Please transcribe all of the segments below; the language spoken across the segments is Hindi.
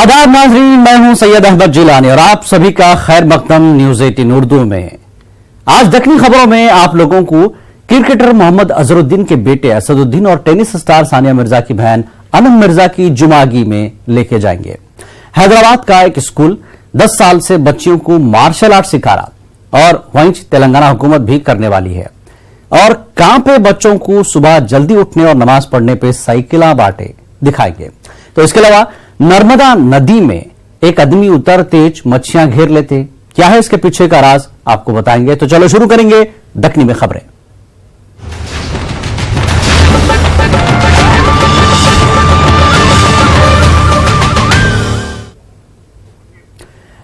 आदाब नाज़रीन, मैं हूं सैयद अहमद जिलानी और आप सभी का खैर मकदम न्यूज़ 18 उर्दू में। आज दक्कनी खबरों में आप लोगों को क्रिकेटर मोहम्मद अजहरुद्दीन के बेटे असदुद्दीन और टेनिस स्टार सानिया मिर्जा की बहन अनम मिर्जा की जुमागी में लेके जाएंगे। हैदराबाद का एक स्कूल 10 साल से बच्चियों को मार्शल आर्ट सिखा रहा और वहीं तेलंगाना हुकूमत भी करने वाली है। और कांपे बच्चों को सुबह जल्दी उठने और नमाज पढ़ने पे साइकिला बांटे दिखाएंगे। तो इसके अलावा नर्मदा नदी में एक आदमी उतरते मच्छियां घेर लेते। क्या है इसके पीछे का राज, आपको बताएंगे। तो चलो शुरू करेंगे दक्कनी में खबरें।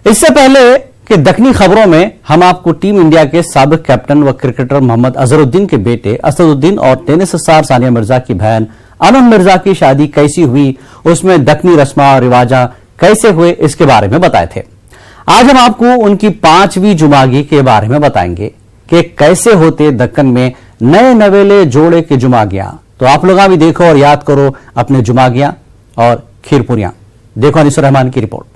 इससे पहले कि दक्कनी खबरों में हम आपको टीम इंडिया के साबिक कैप्टन व क्रिकेटर मोहम्मद अजहरुद्दीन के बेटे असदुद्दीन और टेनिस स्टार सानिया मिर्जा की बहन अनम मिर्जा की शादी कैसी हुई, उसमें दक्कनी रस्मा और रिवाजा कैसे हुए, इसके बारे में बताए थे। आज हम आपको उनकी 5वीं जुमागी के बारे में बताएंगे कि कैसे होते दक्कन में नए नवेले जोड़े के जुमागियां। तो आप लोग भी देखो और याद करो अपने जुमागियां और खीरपुरियां। देखो अनीसुर रहमान की रिपोर्ट।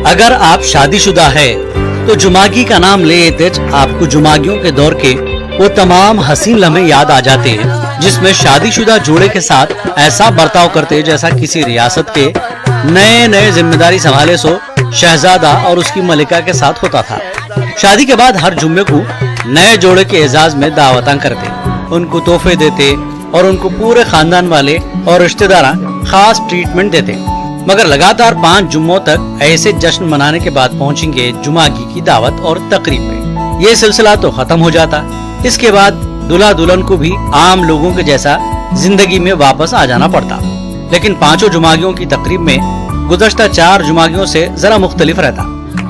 अगर आप शादीशुदा है तो जुमागी का नाम लेते आपको जुमागियों के दौर के वो तमाम हसीन लम्हे याद आ जाते हैं जिसमें शादीशुदा जोड़े के साथ ऐसा बर्ताव करते जैसा किसी रियासत के नए नए जिम्मेदारी संभाले सो शहजादा और उसकी मलिका के साथ होता था। शादी के बाद हर जुम्मे को नए जोड़े के एजाज में दावतां करते, उनको तोहफे देते और उनको पूरे खानदान वाले और रिश्तेदार खास ट्रीटमेंट देते। मगर लगातार 5 जुम्मों तक ऐसे जश्न मनाने के बाद पहुंचेंगे जुमागी की दावत और तकरीब में। ये सिलसिला तो खत्म हो जाता। इसके बाद दूल्हा दुल्हन को भी आम लोगों के जैसा जिंदगी में वापस आ जाना पड़ता। लेकिन 5 जुमागियों की तकरीब में गुज़श्ता 4 जुमागियों से जरा मुख्तलिफ रहता।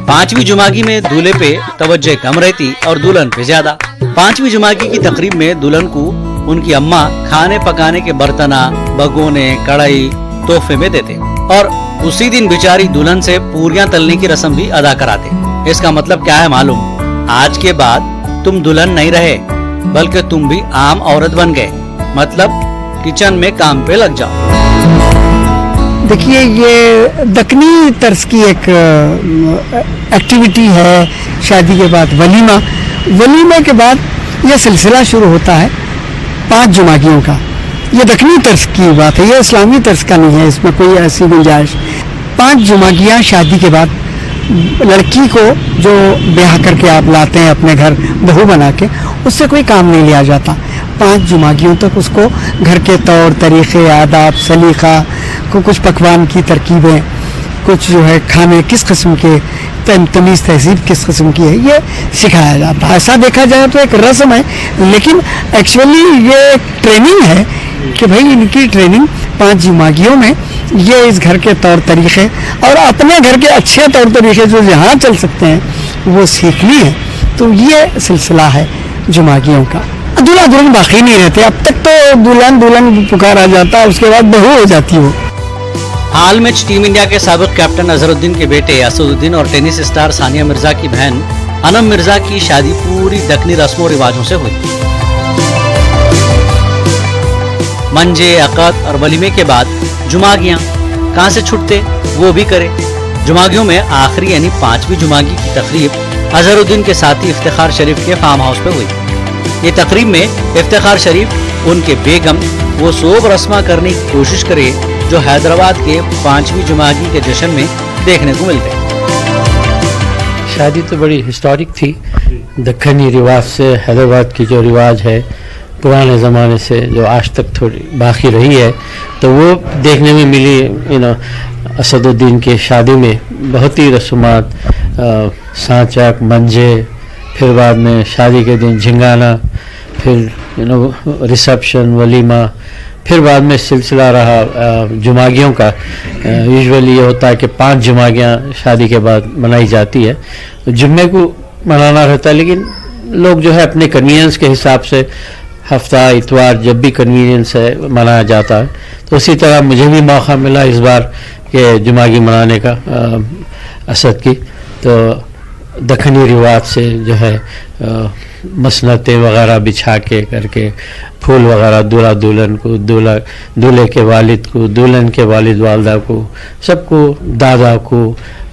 5वीं जुमागी में दूल्हे पे तवज्जो कम रहती और दुल्हन पे ज्यादा। 5वीं जुमागी की तकरीब में दुल्हन को उनकी अम्मा खाने पकाने के बर्तना, भगोने, कढ़ाई तोहफे में देते और उसी दिन बेचारी दुल्हन से पूरियां तलने की रस्म भी अदा कराते। इसका मतलब क्या है मालूम? आज के बाद तुम दुल्हन नहीं रहे बल्कि तुम भी आम औरत बन गए, मतलब किचन में काम पे लग जाओ। देखिए, ये दक्कनी तर्ज की एक एक्टिविटी है। शादी के बाद वलीमा के बाद यह सिलसिला शुरू होता है 5 जुमागियों का। ये दक्कनी तर्ज की बात है, ये इस्लामी तर्ज का नहीं है, इसमें कोई ऐसी गुंजाइश। 5 जुमागियाँ शादी के बाद लड़की को जो ब्याह करके आप लाते हैं अपने घर बहू बना के, उससे कोई काम नहीं लिया जाता। 5 जुमागियों तक उसको घर के तौर तरीक़े, आदाब, सलीका को, कुछ पकवान की तरकीबें, कुछ जो है खाने किस किस्म के, तमीज़ तहजीब किस किस्म की है, ये सिखाया जाता है। ऐसा देखा जाए तो एक रस्म है, लेकिन एक्चुअली ये एक ट्रेनिंग है कि भाई इनकी ट्रेनिंग 5 जुमागियों में ये इस घर के तौर तरीक़े और अपने घर के अच्छे तौर तरीक़े जो यहाँ चल सकते हैं वो सीखनी है। तो ये सिलसिला है जुमागियों का। दूल्हा दुल्हन बाकी नहीं रहते। अब तक तो दुल्हन पुकारा जाता है, उसके बाद बहू हो जाती हो। हाल में टीम इंडिया के साबिक कैप्टन अजहरुद्दीन के बेटे असदुद्दीन और टेनिस स्टार सानिया मिर्जा की बहन अनम मिर्जा की शादी पूरी दक्कनी रस्मों रिवाजों से हुई। मंजे, अक़द और वलीमे के बाद जुमागियां कहां से छुटते वो भी करे। जुमागियों में आखिरी यानी 5वीं जुमागी की तकरीब अजहरुद्दीन के साथी इफ्तिखार शरीफ के फार्म हाउस पे हुई। ये तकरीब में इफ्तिखार शरीफ उनके बेगम वो सोब रस्मा करने की कोशिश करे जो हैदराबाद के 5वीं जुमागी के जश्न में देखने को मिलते। शादी तो बड़ी हिस्टोरिक थी। दक्कनी रिवाज से हैदराबाद की जो रिवाज है पुराने ज़माने से जो आज तक थोड़ी बाकी रही है, तो वो देखने में मिली। असदुद्दीन की शादी में बहुत ही रस्मात, सांचक, मंजे, फिर बाद में शादी के दिन झिंगाना, फिर रिसेप्शन, वलीमा, फिर बाद में सिलसिला रहा जुमागियों का। यूजुअली ये होता है कि 5 जुमागियाँ शादी के बाद मनाई जाती है। जुम्मे को मनाना रहता है, लेकिन लोग जो है अपने कन्वीनियंस के हिसाब से हफ्ता, इतवार, जब भी कन्वीनियंस है मनाया जाता है। तो उसी तरह मुझे भी मौका मिला इस बार के जुमागी मनाने का असद की। तो दखनी रिवाज से जो है मसनतें वगैरह बिछा के करके फूल वगैरह दूल्हा दुल्हन को, दूल्हे के वालिद को, दुल्हन के वालिद वालदा को, सबको, दादा को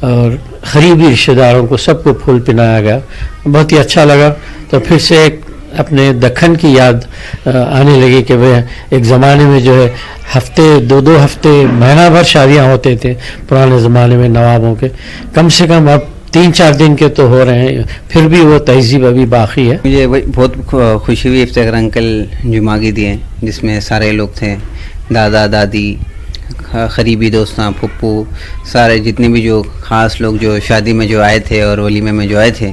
और करीबी रिश्तेदारों को सबको फूल पहनाया गया। बहुत ही अच्छा लगा। तो फिर से एक अपने दक्खन की याद आने लगी कि वह एक ज़माने में जो है हफ्ते, दो हफ्ते, महीना भर शादियां होते थे पुराने ज़माने में नवाबों के। कम से कम अब 3-4 दिन के तो हो रहे हैं, फिर भी वो तहजीब अभी बाकी है। मुझे बहुत खुशी हुई इफ्तिखार अंकल जुमागी दिए, जिसमें सारे लोग थे, दादा दादी, करीबी दोस्तां, फुप्पू, सारे जितने भी जो ख़ास लोग जो शादी में जो आए थे और वलीमे में जो आए थे,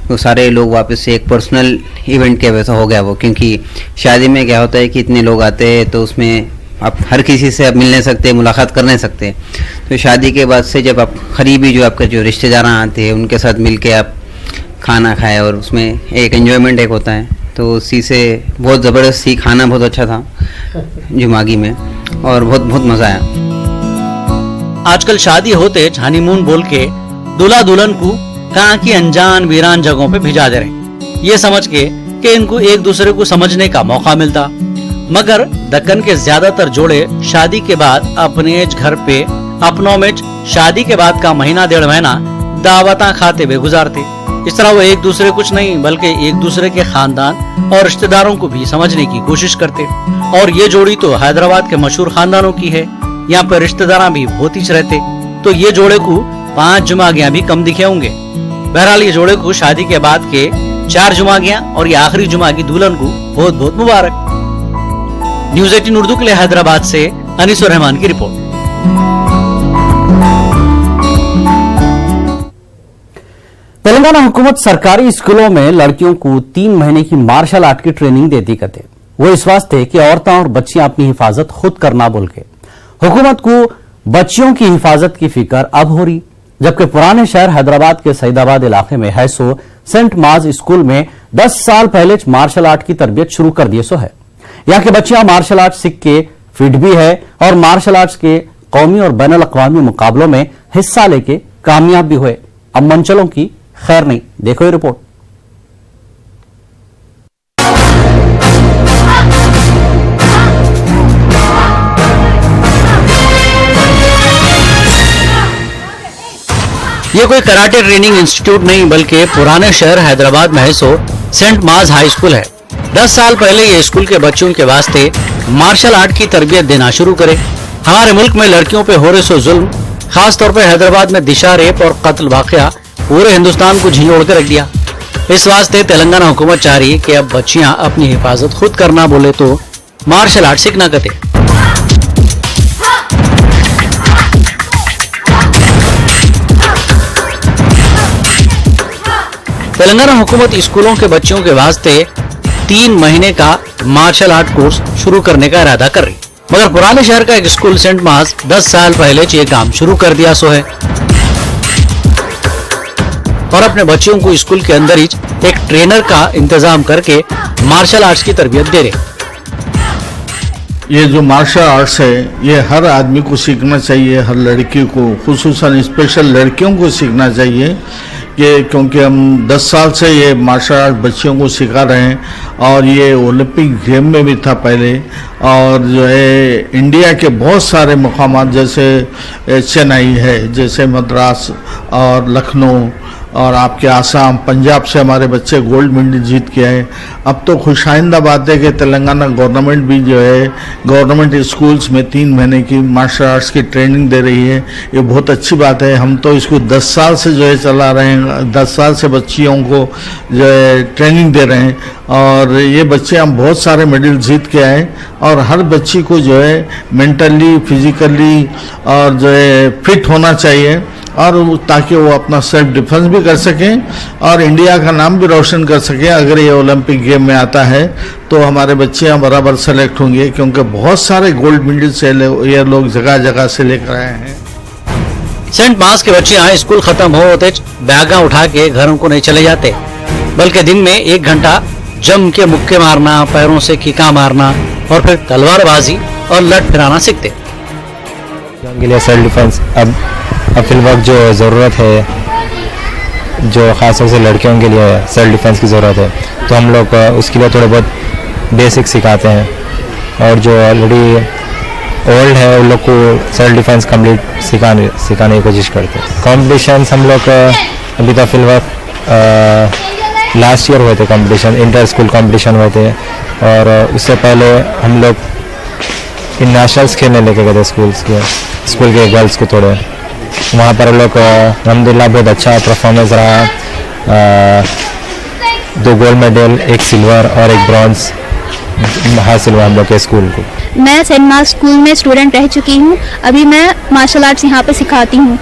वो सारे लोग वापस से एक पर्सनल इवेंट के वैसा हो गया वो। क्योंकि शादी में क्या होता है कि इतने लोग आते हैं तो उसमें आप हर किसी से आप मिल नहीं सकते, मुलाकात कर नहीं सकते। तो शादी के बाद से जब आप करीबी जो आपके जो रिश्तेदार आते हैं उनके साथ मिल के आप खाना खाए और उसमें एक एन्जॉयमेंट एक होता है, तो उसी से बहुत ज़बरदस्त ही खाना बहुत अच्छा था जुमागी में और बहुत बहुत मज़ा आया। आजकल शादी होते हनीमून बोल के दूल्हा दुल्हन को कहाँ की अनजान वीरान जगहों पे भिजा दे रहे, ये समझ के कि इनको एक दूसरे को समझने का मौका मिलता। मगर दक्कन के ज्यादातर जोड़े शादी के बाद अपने घर पे अपनों में शादी के बाद का महीना 1.5 महीना दावता खाते हुए गुजारते। इस तरह वो एक दूसरे कुछ नहीं बल्कि एक दूसरे के खानदान और रिश्तेदारों को भी समझने की कोशिश करते। और ये जोड़ी तो हैदराबाद के मशहूर खानदानों की है, यहाँ पर रिश्तेदार भी बहुत ही रहते, तो ये जोड़े को 5 जुमागियां भी कम दिखे होंगे। बहरहाल ये जोड़े को शादी के बाद के 4 जुमागियां और ये आखिरी जुमागी दुल्हन को बहुत बहुत मुबारक। न्यूज़ 18 उर्दू के लिए हैदराबाद से अनीसुर रहमान की रिपोर्ट। तेलंगाना हुकूमत सरकारी स्कूलों में लड़कियों को 3 महीने की मार्शल आर्ट की ट्रेनिंग देती करते, वो इस वास्ते कि औरतें और बच्चियां अपनी हिफाजत खुद करना बोल के। हुकूमत को बच्चियों की हिफाजत की फिक्र अब हो रही, जबकि पुराने शहर हैदराबाद के सईदाबाद इलाके में है सो सेंट मार्ज स्कूल में 10 साल पहले मार्शल आर्ट की तरबियत शुरू कर दिए सो है। यहाँ की बच्चियां मार्शल आर्ट सीख के फिट भी है और मार्शल आर्ट्स के कौमी और बैनुल अक़वामी मुकाबलों में हिस्सा लेके कामयाब भी हुए। अब मंचलों की खैर नहीं, देखो ये रिपोर्ट। ये कोई कराटे ट्रेनिंग इंस्टीट्यूट नहीं बल्कि पुराने शहर हैदराबाद में है सो सेंट मार्ज हाई स्कूल है। 10 साल पहले ये स्कूल के बच्चों के वास्ते मार्शल आर्ट की तरबियत देना शुरू करे। हमारे मुल्क में लड़कियों पे हो रहे सो जुल्म, खास तौर पर हैदराबाद में दिशा रेप और कत्ल वाकया पूरे हिंदुस्तान को झिंझोड़ के रख दिया। इस वास्ते तेलंगाना हुकूमत चाह रही है कि अब बच्चियां अपनी हिफाजत खुद करना बोले तो मार्शल आर्ट सीखना करते। तेलंगाना हुकूमत स्कूलों के बच्चों के वास्ते 3 महीने का मार्शल आर्ट कोर्स शुरू करने का इरादा कर रही, मगर पुराने शहर का एक स्कूल सेंट मार्ज 10 साल पहले ये काम शुरू कर दिया सो है और अपने बच्चों को स्कूल के अंदर ही एक ट्रेनर का इंतजाम करके मार्शल आर्ट्स की तरबियत दे रहे। ये जो मार्शल आर्ट्स है ये हर आदमी को सीखना चाहिए, हर लड़की को, खुसूसन स्पेशल लड़कियों को सीखना चाहिए क्योंकि हम 10 साल से ये मार्शल आर्ट बच्चियों को सिखा रहे हैं और ये ओलंपिक गेम में भी था पहले। और जो है इंडिया के बहुत सारे मुकामात जैसे चेन्नई है, जैसे मद्रास और लखनऊ और आपके आसाम, पंजाब से हमारे बच्चे गोल्ड मेडल जीत के आए। अब तो खुशाइंदा बात है कि तेलंगाना गवर्नमेंट भी जो है गवर्नमेंट स्कूल्स में 3 महीने की मार्शल आर्ट्स की ट्रेनिंग दे रही है। ये बहुत अच्छी बात है। हम तो इसको 10 साल से जो है चला रहे हैं, 10 साल से बच्चियों को जो है ट्रेनिंग दे रहे हैं और ये बच्चे हम बहुत सारे मेडल जीत के आए। और हर बच्ची को जो है मेंटली, फिजिकली और जो है फिट होना चाहिए और ताकि वो अपना सेल्फ डिफेंस भी कर सकें और इंडिया का नाम भी रोशन कर सकें। अगर ये ओलंपिक गेम में आता है तो हमारे बच्चे यहाँ बराबर सेलेक्ट होंगे, क्योंकि बहुत सारे गोल्ड मेडल से ये लोग जगह जगह से लेकर आए हैं। सेंट मार्ज के बच्चे यहाँ स्कूल खत्म होते बैगा उठा के घरों को नहीं चले जाते, बल्कि दिन में 1 घंटा जम के मुक्के मारना, पैरों से किका मारना और फिर तलवारबाजी और लट फिराना सीखते। के लिए सेल्फ डिफेंस अब फिल वक्त जो ज़रूरत है जो ख़ास तौर से लड़कियों के लिए सेल्फ डिफेंस की ज़रूरत है, तो हम लोग उसके लिए थोड़े बहुत बेसिक सिखाते हैं, और जो ऑलरेडी ओल्ड है उन लोग को सेल्फ डिफेंस कंप्लीट सिखाने की कोशिश करते हैं। कॉम्पिटिशन्स हम लोग अभी तो फिलहाल लास्ट ईयर हुए थे कंपटीशन, इंटर स्कूल कंपटीशन हुए थे, और उससे पहले हम लोग इन नेशनल्स खेलने लेके गए थे स्कूल के गर्ल्स को थोड़े, वहाँ पर लोग अल्हम्दुलिल्लाह बहुत अच्छा परफॉर्मेंस रहा। 2 गोल्ड मेडल, 1 सिल्वर और 1 ब्रॉन्ज हासिल हुआ हम लोग के स्कूल को। मैं सेंट मार्क्स स्कूल में स्टूडेंट रह चुकी हूँ। अभी मैं मार्शल आर्ट्स यहाँ पे सिखाती हूँ।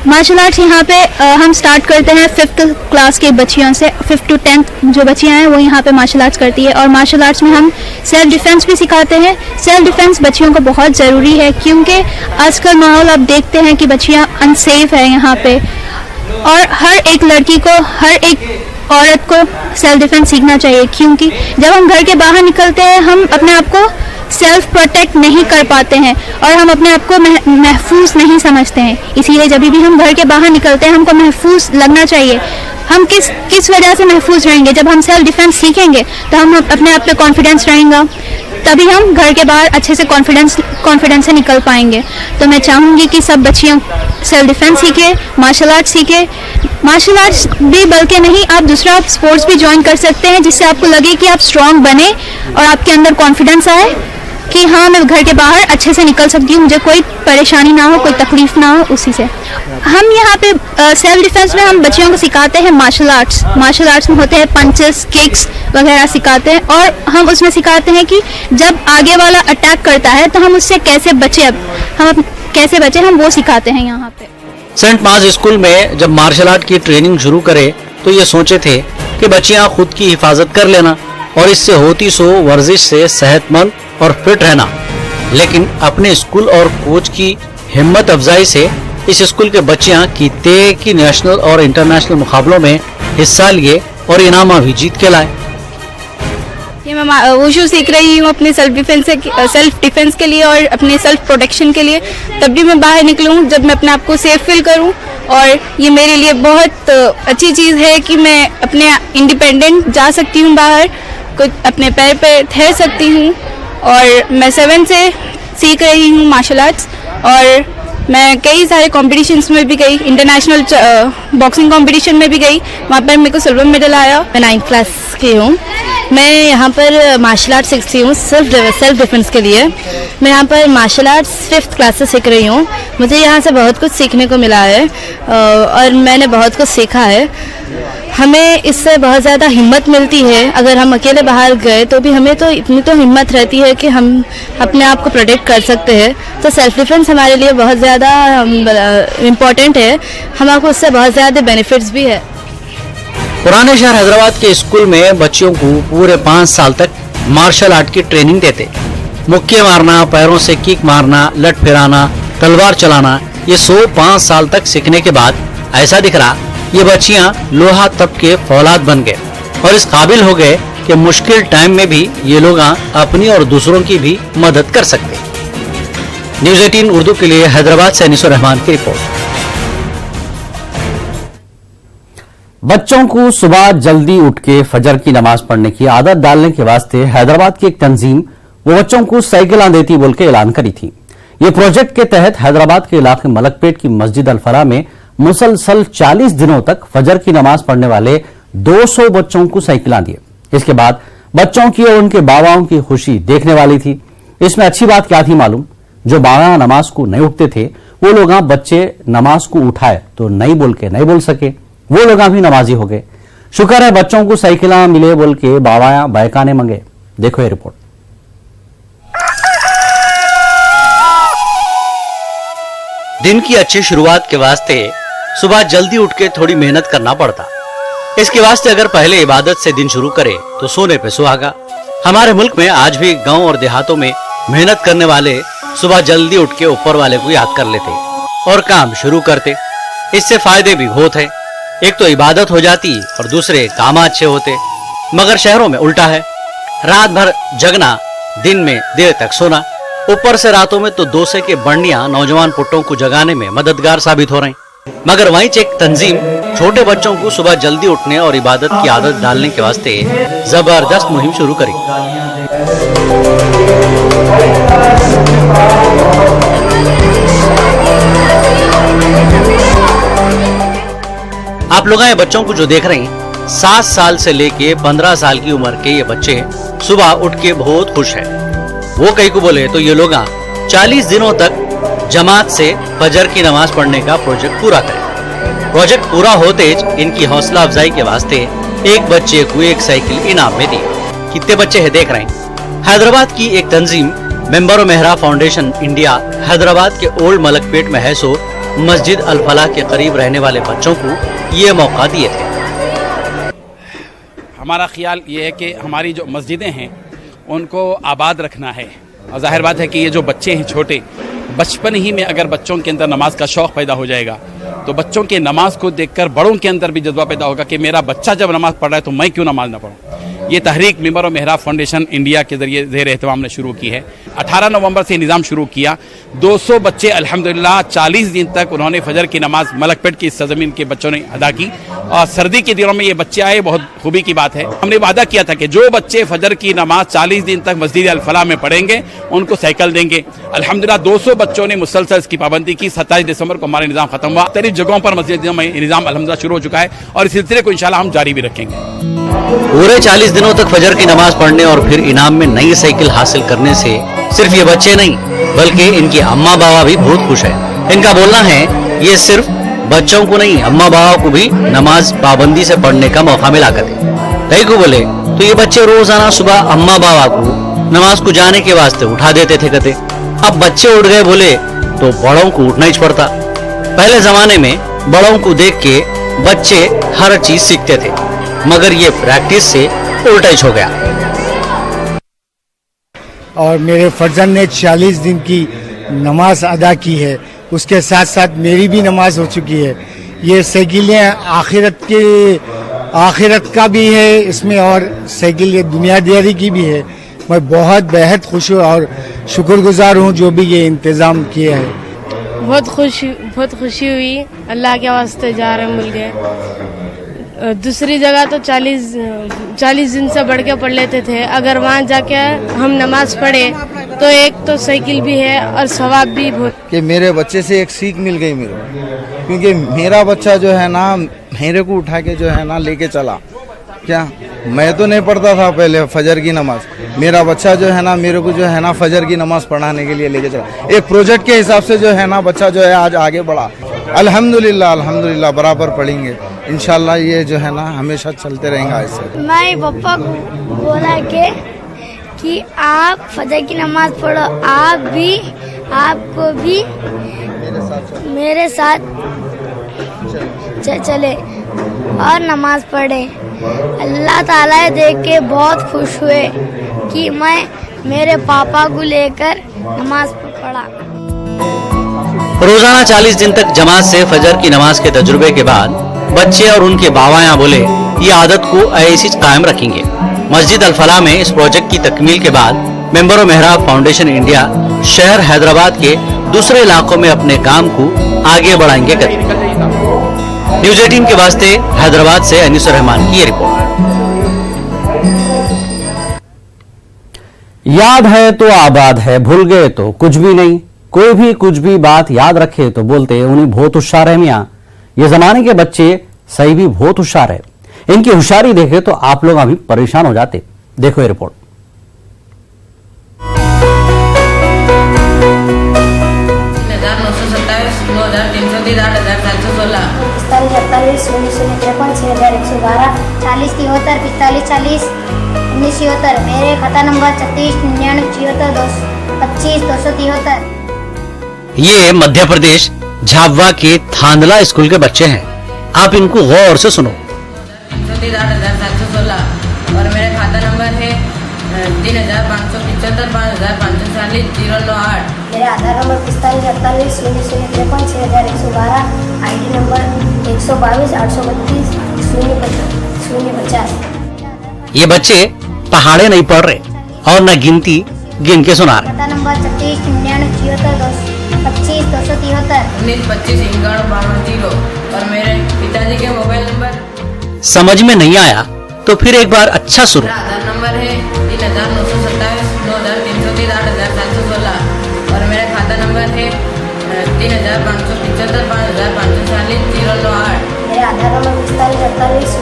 मार्शल आर्ट्स यहाँ पे हम स्टार्ट करते हैं 5th क्लास के बच्चियों से। 5th to 10th जो बच्चियाँ हैं वो यहाँ पे मार्शल आर्ट्स करती है, और मार्शल आर्ट्स में हम सेल्फ डिफेंस भी सिखाते हैं। सेल्फ डिफेंस बच्चियों को बहुत ज़रूरी है, क्योंकि आजकल माहौल आप देखते हैं कि बच्चियाँ अनसेफ है यहाँ पे, और हर एक लड़की को, हर एक औरत को सेल्फ डिफेंस सीखना चाहिए, क्योंकि जब हम घर के बाहर निकलते हैं हम अपने आप को सेल्फ प्रोटेक्ट नहीं कर पाते हैं और हम अपने आप को महफूज नहीं समझते हैं। इसीलिए जब भी हम घर के बाहर निकलते हैं हमको महफूज लगना चाहिए। हम किस वजह से महफूज रहेंगे? जब हम सेल्फ डिफेंस सीखेंगे तो हम अपने आप पे कॉन्फिडेंस रहेगा, तभी हम घर के बाहर अच्छे से कॉन्फिडेंस से निकल पाएंगे। तो मैं चाहूँगी कि सब बच्चियाँ सेल्फ डिफेंस सीखे, मार्शल आर्ट्स सीखे। मार्शल आर्ट्स भी बल्कि नहीं, आप दूसरा स्पोर्ट्स भी ज्वाइन कर सकते हैं, जिससे आपको लगे कि आप स्ट्रांग बने और आपके अंदर कॉन्फिडेंस आए कि हाँ मैं घर के बाहर अच्छे से निकल सकती हूँ, मुझे कोई परेशानी ना हो, कोई तकलीफ ना हो उसी से। हम यहाँ पे सेल्फ डिफेंस में हम बच्चियों को सिखाते हैं मार्शल आर्ट्स। मार्शल आर्ट्स में होते हैं पंचेस, किक्स वगैरह सिखाते हैं, और हम उसमें सिखाते हैं कि जब आगे वाला अटैक करता है तो हम उससे कैसे बचे, हम वो सिखाते हैं यहाँ पे। सेंट मार्क्स स्कूल में जब मार्शल आर्ट की ट्रेनिंग शुरू करे तो ये सोचे थे कि बच्चियां खुद की हिफाजत कर लेना और इससे होती सो वर्जिश से सेहतमंद और फिट रहना। लेकिन अपने स्कूल और कोच की हिम्मत अफजाई से इस स्कूल के बच्चियां कीते की नेशनल और इंटरनेशनल मुकाबलों में हिस्सा लिए और इनामा भी जीत के लाए। ये मैं वुशु सीख रही हूँ अपने सेल्फ डिफेंस के लिए और अपने सेल्फ प्रोटेक्शन के लिए। तब भी मैं बाहर निकलूँ जब मैं अपने आप को सेफ फील करूँ, और ये मेरे लिए बहुत अच्छी चीज़ है कि मैं अपने इंडिपेंडेंट जा सकती हूँ बाहर, कुछ अपने पैर पे ठहर सकती हूँ। और मैं 7 से सीख रही हूँ मार्शल आर्ट्स, और मैं कई सारे कॉम्पिटिशन्स में भी गई, इंटरनेशनल बॉक्सिंग कॉम्पिटिशन में भी गई, वहाँ पर मेरे को सिल्वर मेडल आया। मैं 9th क्लास की हूँ। मैं यहाँ पर मार्शल आर्ट्स सीखती हूँ सेल्फ डिफेंस के लिए। मैं यहाँ पर मार्शल आर्ट्स 5th क्लास से सीख रही हूँ। मुझे यहाँ से बहुत कुछ सीखने को मिला है और मैंने बहुत कुछ सीखा है। हमें इससे बहुत ज़्यादा हिम्मत मिलती है। अगर हम अकेले बाहर गए तो भी हमें तो इतनी तो हिम्मत रहती है कि हम अपने आप को प्रोटेक्ट कर सकते हैं। तो सेल्फ डिफेंस हमारे लिए बहुत ज़्यादा इम्पोर्टेंट है, हमको उससे बहुत ज़्यादा बेनिफिट्स भी है। पुराने शहर हैदराबाद के स्कूल में बच्चियों को पूरे 5 साल तक मार्शल आर्ट की ट्रेनिंग देते। मुक्के मारना, पैरों से किक मारना, लट फिराना, तलवार चलाना, ये 5 साल तक सीखने के बाद ऐसा दिख रहा ये बच्चियां लोहा तब के फौलाद बन गए और इस काबिल हो गए कि मुश्किल टाइम में भी ये लोग अपनी और दूसरों की भी मदद कर सकते। न्यूज़ 18 उर्दू के लिए हैदराबाद से अनीसुर रहमान की रिपोर्ट। बच्चों को सुबह जल्दी उठ के फजर की नमाज पढ़ने की आदत डालने के वास्ते हैदराबाद की एक तंजीम वो बच्चों को साइकिलें देती बोल के ऐलान करी थी। ये प्रोजेक्ट के तहत हैदराबाद के इलाके मलकपेट की मस्जिद अल फलाह में मुसलसल 40 दिनों तक फजर की नमाज पढ़ने वाले 200 बच्चों को साइकिलें दिए। इसके बाद बच्चों की और उनके बाबाओं की खुशी देखने वाली थी। इसमें अच्छी बात क्या थी मालूम? जो बाबा नमाज को नहीं उठते थे वो लोग बच्चे नमाज को उठाए तो नहीं बोल के नहीं बोल सके, वो लोग भी नमाजी हो गए। शुक्र है बच्चों को साइकिलें मिले बोल के बाबा बैकाने मंगे। देखो ये रिपोर्ट। दिन की अच्छी शुरुआत के वास्ते सुबह जल्दी उठ के थोड़ी मेहनत करना पड़ता। इसके वास्ते अगर पहले इबादत से दिन शुरू करे तो सोने पे सुहागा। हमारे मुल्क में आज भी गांव और देहातों में मेहनत करने वाले सुबह जल्दी उठ के ऊपर वाले को याद कर लेते और काम शुरू करते। इससे फायदे भी बहुत है। एक तो इबादत हो जाती और दूसरे काम अच्छे होते। मगर शहरों में उल्टा है, रात भर जगना, दिन में देर तक सोना। ऊपर से रातों में तो दोसे के बंडियां नौजवान पुट्टों को जगाने में मददगार साबित हो रही। मगर वहीं एक तंजीम छोटे बच्चों को सुबह जल्दी उठने और इबादत की आदत डालने के वास्ते जबरदस्त मुहिम शुरू करी। आप लोग बच्चों को जो देख रहे हैं, 7 साल से लेके 15 साल की उम्र के ये बच्चे सुबह उठ के बहुत खुश हैं। वो कहीं को बोले तो ये लोग 40 दिनों तक जमात से फजर की नमाज पढ़ने का प्रोजेक्ट पूरा करें। प्रोजेक्ट पूरा होते इनकी हौसला अफजाई के वास्ते एक बच्चे को एक साइकिल इनाम में दी। कितने बच्चे हैं देख रहे हैं। हैदराबाद की एक तंजीम member Mehra foundation India Hyderabad के ओल्ड मलकपेट में है सो मस्जिद अल फलाह के करीब रहने वाले बच्चों को ये मौका दिए थे। हमारा ख्याल ये है कि हमारी जो मस्जिदें हैं उनको आबाद रखना है, और जाहिर बात है कि ये जो बच्चे हैं छोटे, बचपन ही में अगर बच्चों के अंदर नमाज का शौक़ पैदा हो जाएगा तो बच्चों के नमाज को देखकर बड़ों के अंदर भी जज्बा पैदा होगा कि मेरा बच्चा जब नमाज पढ़ रहा है तो मैं क्यों नमाज ना पढ़ूं। ये तहरीक मेंबर मेहराब फाउंडेशन इंडिया के जरिए ज़ेर एहतमाम ने शुरू की है। 18 नवंबर से निज़ाम शुरू किया। 200 बच्चे अल्हम्दुलिल्लाह 40 दिन तक उन्होंने फजर की नमाज मलकपेट की सरजमीन के बच्चों ने अदा की, और सर्दी के दिनों में ये बच्चे आए, बहुत खूबी की बात है। हमने वादा किया था कि जो बच्चे फजर की नमाज 40 दिन तक मस्जिद अल फलाह में पढ़ेंगे उनको साइकिल देंगे। अल्हम्दुलिल्लाह 200 बच्चों ने मुसलसल इसकी पाबंदी की। 27 दिसंबर को हमारा निज़ाम खत्म हुआ। 30 जगहों पर मस्जिदों में निज़ाम अल्हम्दुलिल्लाह शुरू हो चुका है, और इस सिलसिले को इंशाल्लाह हम जारी भी रखेंगे। पूरे 40 दिनों तक फजर की नमाज पढ़ने और फिर इनाम में नई साइकिल हासिल करने से सिर्फ ये बच्चे नहीं बल्कि इनके अम्मा बाबा भी बहुत खुश है। इनका बोलना है ये सिर्फ बच्चों को नहीं, अम्मा बाबा को भी नमाज पाबंदी से पढ़ने का मौका मिला करते। कई को बोले तो ये बच्चे रोजाना सुबह अम्मा बाबा को नमाज को जाने के वास्ते उठा देते थे कहते। अब बच्चे उठ गए बोले तो बड़ों को उठना ही पड़ता। पहले जमाने में बड़ों को देख के बच्चे हर चीज सीखते थे, मगर ये प्रैक्टिस से उल्टा ही हो गया। और मेरे फर्जंद ने 40 दिन की नमाज अदा की है, उसके साथ साथ मेरी भी नमाज हो चुकी है। ये साइकिलें आखिरत का भी है इसमें, और साइकिल ये दुनियादारी की भी है। मैं बहुत बेहद खुश हूँ और शुक्रगुजार हूँ जो भी ये इंतज़ाम किया है। बहुत खुशी हुई, अल्लाह के वास्ते जा रहे मिल गए। दूसरी जगह तो 40 दिन से बढ़ के पढ़ लेते थे, अगर वहाँ जाके हम नमाज पढ़े तो एक तो साइकिल भी है और सवाब भी बहुत। कि मेरे बच्चे से एक सीख मिल गई मेरे को, क्योंकि मेरा बच्चा जो है ना मेरे को उठा के जो है ना लेके चला। क्या मैं तो नहीं पढ़ता था पहले फजर की नमाज, मेरा बच्चा जो है ना मेरे को जो है ना फजर की नमाज पढ़ाने के लिए लेके चला। एक प्रोजेक्ट के हिसाब से जो है ना बच्चा जो है आज आगे बढ़ा। अल्हम्दुलिल्लाह बराबर पढ़ेंगे इंशाल्लाह। ये जो है ना हमेशा चलते रहेगा ऐसे। मैं पापा को बोला कि आप फजर की नमाज पढ़ो, आपको भी मेरे साथ चले और नमाज पढ़े। अल्लाह ताला देख के बहुत खुश हुए कि मैं मेरे पापा को लेकर नमाज पढ़ा। रोजाना 40 दिन तक जमात से फजर की नमाज के तजुर्बे के बाद बच्चे और उनके बावायां बोले ये आदत को ऐसी कायम रखेंगे। मस्जिद अल फलाह में इस प्रोजेक्ट की तकमील के बाद मेंबर मेहराब फाउंडेशन इंडिया शहर हैदराबाद के दूसरे इलाकों में अपने काम को आगे बढ़ाएंगे। न्यूज़ 18 के वास्ते हैदराबाद से अनीसुर रहमान की ये रिपोर्ट। याद है तो आबाद है, भूल गए तो कुछ भी नहीं। कोई भी कुछ भी बात याद रखे तो बोलते उन्हें बहुत होशियार है मियां। ये जमाने के बच्चे सही भी बहुत होशियार है। इनकी होशियारी देखे तो आप लोग अभी परेशान हो जाते। देखो ये रिपोर्ट। 40 मेरे खाता नंबर 36997425 ये मध्य प्रदेश झाबुआ के थांदला स्कूल के बच्चे हैं। आप इनको गौर से सुनो। 368,716 और मेरा खाता नंबर है 3575 5540 098। मेरे आधार नंबर 454800635612 ID नंबर 122 ये बच्चे पहाड़े नहीं पढ़ रहे और न गिनती गिन के सुना रहे। खाता नंबर 36997425 1925 और मेरे पिताजी के मोबाइल नंबर। समझ में नहीं आया तो फिर एक बार अच्छा सुनो। मेरा आधार नंबर है 3927 9330 8716 और मेरा खाता नंबर है 3575 5540 098। मेरा आधार नंबर 4548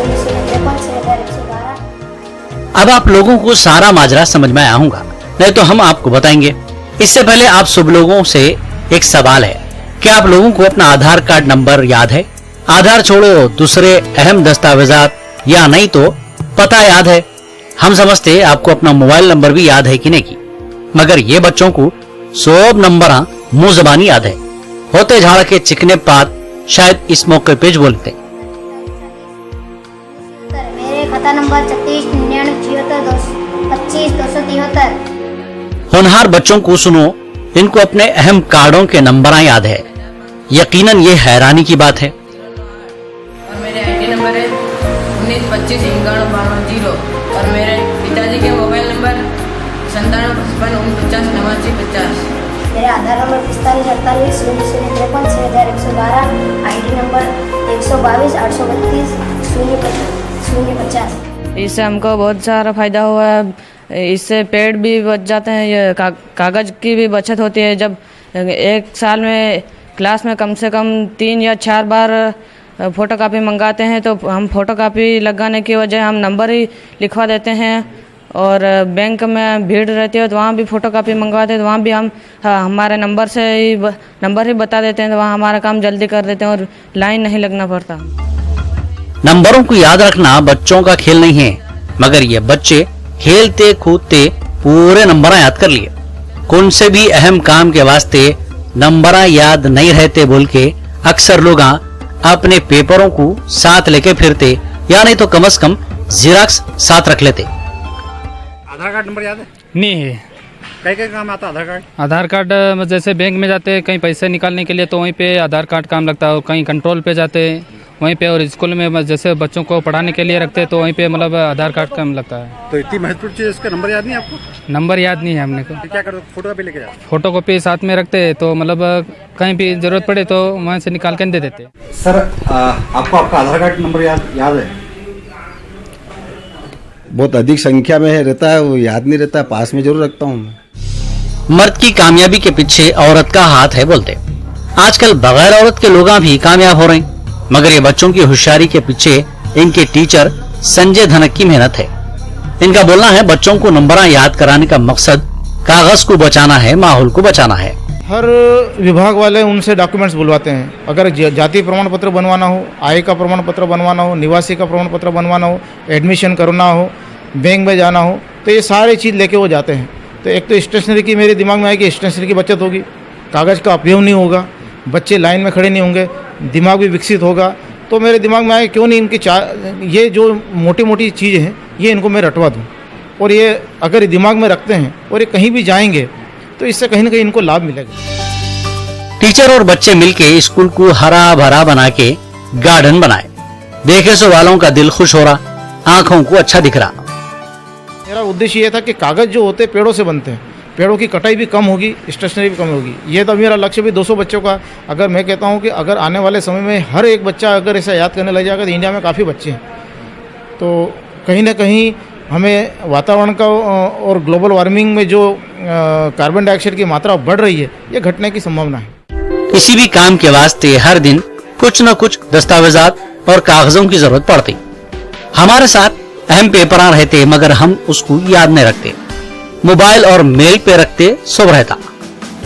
अब आप लोगों को सारा माजरा समझ में आया होगा, नहीं तो हम आपको बताएंगे। इससे पहले आप सब लोगों से एक सवाल है, क्या आप लोगों को अपना आधार कार्ड नंबर याद है? आधार छोड़ो दूसरे अहम दस्तावेजात या नहीं तो पता याद है। हम समझते आपको अपना मोबाइल नंबर भी याद है कि नहीं की, मगर ये बच्चों को सब नंबर मुंह जबानी याद है। होते झाड़ के चिकने पात शायद इस मौके पे बोलते। मेरे खाता नंबर 3699762523 होनहार बच्चों को सुनो, इनको अपने अहम कार्डों के नंबर याद है। यकीनन ये हैरानी की बात है। और मेरे आईडी नंबर है 1925 और मेरे पिताजी के मोबाइल नंबर 97554950। मेरे आधार नंबर 4548 0053 6112 आईडी नंबर 122 832 050। इससे हमको बहुत सारा फायदा हुआ है। इससे पेड़ भी बच जाते हैं, ये कागज़ की भी बचत होती है। जब एक साल में क्लास में कम से कम 3 या 4 बार फ़ोटोकॉपी मंगाते हैं तो हम फ़ोटोकॉपी लगाने की वजह हम नंबर ही लिखवा देते हैं। और बैंक में भीड़ रहती है तो वहाँ भी फ़ोटोकॉपी मंगवाते हैं तो वहाँ भी हम हमारे नंबर ही बता देते हैं तो वहाँ हमारा काम जल्दी कर देते हैं और लाइन नहीं लगना पड़ता। नंबरों को याद रखना बच्चों का खेल नहीं है, मगर ये बच्चे खेलते कूदते पूरे नंबर याद कर लिए। कौन से भी अहम काम के वास्ते नंबर याद नहीं रहते बोल के अक्सर लोग अपने पेपरों को साथ लेके फिरते, या नहीं तो कम से कम जिराक्स साथ रख लेते। आधार कार्ड नंबर याद है? नहीं है। कई काम आता आधार कार्ड? आधार कार्ड जैसे बैंक में जाते हैं कहीं पैसे निकालने के लिए तो वहीं पे आधार कार्ड काम लगता है, और कहीं कंट्रोल पे जाते हैं वहीं पे, और स्कूल में जैसे बच्चों को पढ़ाने के लिए रखते हैं तो वहीं पे मतलब आधार कार्ड काम लगता है। तो इतनी महत्वपूर्ण चीज़, इसका नंबर याद नहीं आपको? नंबर याद नहीं है हमने को। तो क्या करो, फोटोकॉपी लेके जाओ? फोटोकॉपी साथ में रखते हैं तो मतलब कहीं भी जरूरत पड़े तो वहाँ से निकाल कर दे देते। सर आपको आपका आधार कार्ड नंबर याद है? बहुत अधिक संख्या में रहता है, वो याद नहीं रहता है, पास में जरूर रखता हूँ। मर्द की कामयाबी के पीछे औरत का हाथ है बोलते। आजकल बगैर औरत के लोग भी कामयाब हो रहे हैं, मगर ये बच्चों की होशियारी के पीछे इनके टीचर संजय धनक की मेहनत है। इनका बोलना है बच्चों को नंबर याद कराने का मकसद कागज को बचाना है, माहौल को बचाना है। हर विभाग वाले उनसे डॉक्यूमेंट्स बुलवाते हैं। अगर जाति प्रमाण पत्र बनवाना हो, आय का प्रमाण पत्र बनवाना हो, निवासी का प्रमाण पत्र बनवाना हो, एडमिशन करना हो, बैंक में जाना हो, तो ये सारी चीज़ लेके वो जाते हैं। तो एक तो स्टेशनरी की मेरे दिमाग में आए कि स्टेशनरी की बचत होगी, कागज़ का उपयोग नहीं होगा, बच्चे लाइन में खड़े नहीं होंगे, दिमाग भी विकसित होगा। तो मेरे दिमाग में आया क्यों नहीं इनकी ये जो मोटी मोटी चीज़ें हैं ये इनको मैं रटवा दूँ, और ये अगर ये दिमाग में रखते हैं और ये कहीं भी जाएंगे तो इससे कहीं ना कहीं इनको लाभ मिलेगा। टीचर और बच्चे मिलके स्कूल को हरा भरा बना के गार्डन बनाए। देखे सो वालों का दिल खुश हो रहा, आंखों को अच्छा दिख रहा। मेरा उद्देश्य ये था कि कागज़ जो होते हैं पेड़ों से बनते हैं, पेड़ों की कटाई भी कम होगी, स्टेशनरी भी कम होगी। ये तो मेरा लक्ष्य भी 200 बच्चों का। अगर मैं कहता हूँ कि अगर आने वाले समय में हर एक बच्चा अगर ऐसा याद करने लग जाएगा तो इंडिया में काफ़ी बच्चे हैं। तो कहीं ना कहीं हमें वातावरण का और ग्लोबल वार्मिंग में जो कार्बन डाइऑक्साइड की मात्रा बढ़ रही है, ये घटने की संभावना है। किसी भी काम के वास्ते हर दिन कुछ न कुछ दस्तावेजात और कागजों की जरूरत पड़ती। हमारे साथ अहम पेपर रहते मगर हम उसको याद नहीं रखते, मोबाइल और मेल पे रखते सब रहता।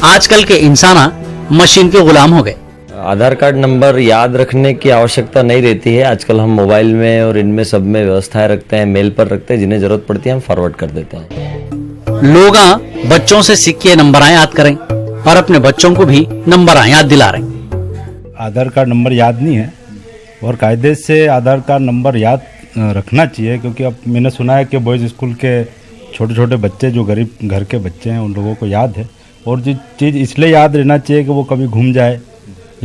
आजकल के इंसान मशीन के गुलाम हो गए। आधार कार्ड नंबर याद रखने की आवश्यकता नहीं रहती है। आजकल हम मोबाइल में और इनमें सब में व्यवस्थाएं रखते हैं, मेल पर रखते हैं, जिन्हें जरूरत पड़ती है हम फॉरवर्ड कर देते हैं। लोग बच्चों से सीख के नंबर याद करें और अपने बच्चों को भी नंबर याद दिला रहे। आधार कार्ड नंबर याद नहीं है और कायदे से आधार कार्ड नंबर याद रखना चाहिए, क्योंकि अब मैंने सुना है कि बॉयज़ स्कूल के छोटे छोटे बच्चे जो गरीब घर के बच्चे हैं उन लोगों को याद है, और जो चीज़ इसलिए याद रहना चाहिए कि वो कभी घूम जाए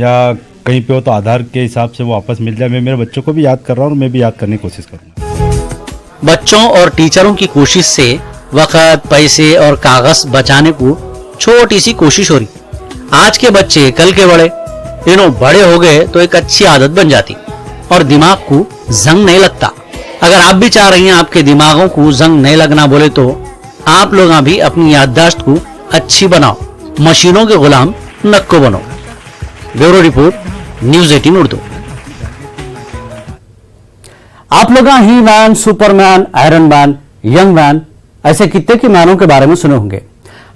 या कहीं पे हो तो आधार के हिसाब से वो वापस मिल जाए। मैं मेरे बच्चों को भी याद कर रहा हूँ और मैं भी याद करने की कोशिश करूँगा। बच्चों और टीचरों की कोशिश से वक्त, पैसे और कागज बचाने को छोटी सी कोशिश हो रही। आज के बच्चे कल के बड़े, इन्हों बड़े हो गए तो एक अच्छी आदत बन जाती और दिमाग को जंग नहीं लगता। अगर आप भी चाह रही हैं आपके दिमागों को जंग नहीं लगना बोले तो आप लोग भी अपनी याददाश्त को अच्छी बनाओ, मशीनों के गुलाम नक्को बनो। Bureau report, news 18 Urdu. आप लोग ही man, superman, iron man, young man, ऐसे कितने के मैनों के बारे में सुने होंगे।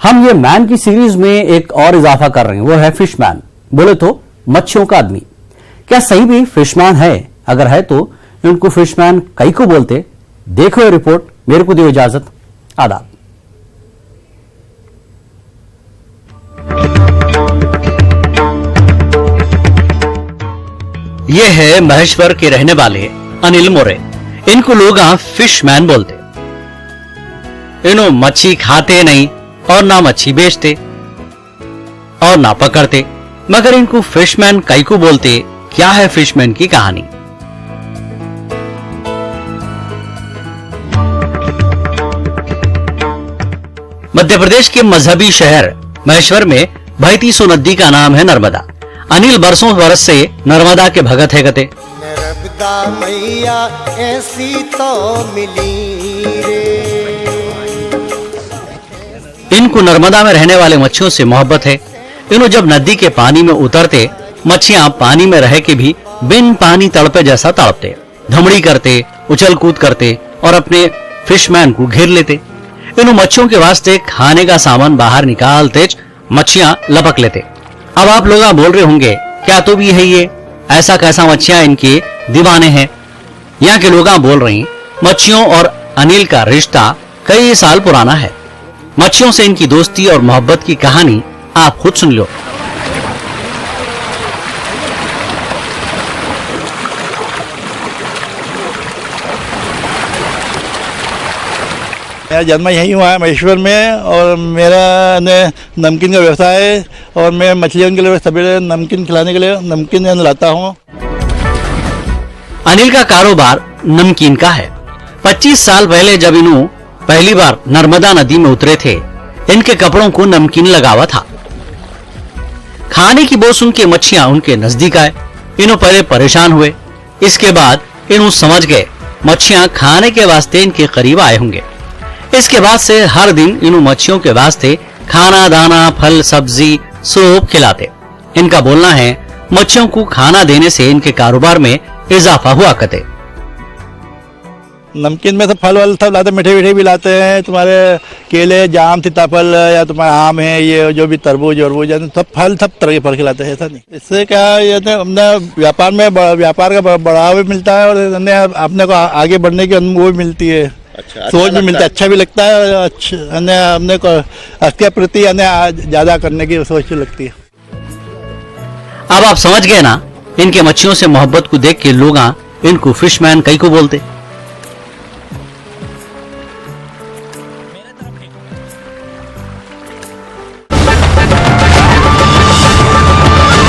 हम ये मैन की सीरीज में एक और इजाफा कर रहे हैं, वो है फिशमैन, बोले तो मच्छियों का आदमी। क्या सही भी फिशमैन है? अगर है तो इनको फिशमैन कई को बोलते? देखो ये रिपोर्ट, मेरे को दियो इजाजत, आदाब। ये है महेश्वर के रहने वाले अनिल मोरे। इनको लोग फिशमैन बोलते। इन्हों मच्छी खाते नहीं और ना मच्छी बेचते और ना पकड़ते, मगर इनको फिशमैन कई को बोलते। क्या है फिशमैन की कहानी? मध्य प्रदेश के मजहबी शहर महेश्वर में बहती सो नदी का नाम है नर्मदा। अनिल बरसों बरस से नर्मदा के भगत है गते। नर्मदा मैया ऐसी तो मिली रे। इनको नर्मदा में रहने वाले मच्छियों से मोहब्बत है। इन्हों जब नदी के पानी में उतरते, मच्छियां पानी में रह के भी बिन पानी तड़पे जैसा तड़पते, धमड़ी करते, उछल कूद करते और अपने फिशमैन को घेर लेते। इन्हों मच्छियों के वास्ते खाने का सामान बाहर निकालते, मच्छियां लपक लेते। अब आप लोग बोल रहे होंगे, क्या तो भी है ये? ऐसा कैसा मच्छियां इनके दीवाने हैं? यहाँ के लोग बोल रहे हैं, मच्छियों और अनिल का रिश्ता कई साल पुराना है। मच्छियों से इनकी दोस्ती और मोहब्बत की कहानी आप खुद सुन लो। मेरा जन्म यहीं हुआ है महेश्वर में, और मेरा नमकीन का व्यवसाय है और मैं मछलियों के लिए सभी नमकीन खिलाने के लिए नमकीन लाता हूँ। अनिल का कारोबार नमकीन का है। 25 साल पहले जब इन्हों पहली बार नर्मदा नदी में उतरे थे, इनके कपड़ों को नमकीन लगावा था। खाने की बो सुन के मच्छियां उनके नजदीक आए। इन्हों पहले परेशान हुए, इसके बाद इन्हों समझ गए मच्छियां खाने के वास्ते इनके करीब आए होंगे। इसके बाद से हर दिन इन्हों मच्छियों के वास्ते खाना, दाना, फल, सब्जी, सूप खिलाते। इनका बोलना है मच्छियों को खाना देने से इनके कारोबार में इजाफा हुआ करते। नमकीन में तो फल वल सब लाते, मीठे मीठे भी लाते हैं, तुम्हारे केले, जाम, सीताफल या तुम्हारा आम है, ये जो भी तरबूज और सब फल, सब तरह के फल खिलाते हैं। ऐसा नहीं, इससे क्या है व्यापार में व्यापार का बढ़ावा भी मिलता है और अपने को आगे बढ़ने की वो भी मिलती है। अच्छा, सोच भी मिलता है, अच्छा भी लगता है, अपने को इसके प्रति ज्यादा करने की सोच लगती है। अब आप समझ गए ना, इनके मच्छियों से मोहब्बत को देख के लोग इनको फिशमैन कई को बोलते।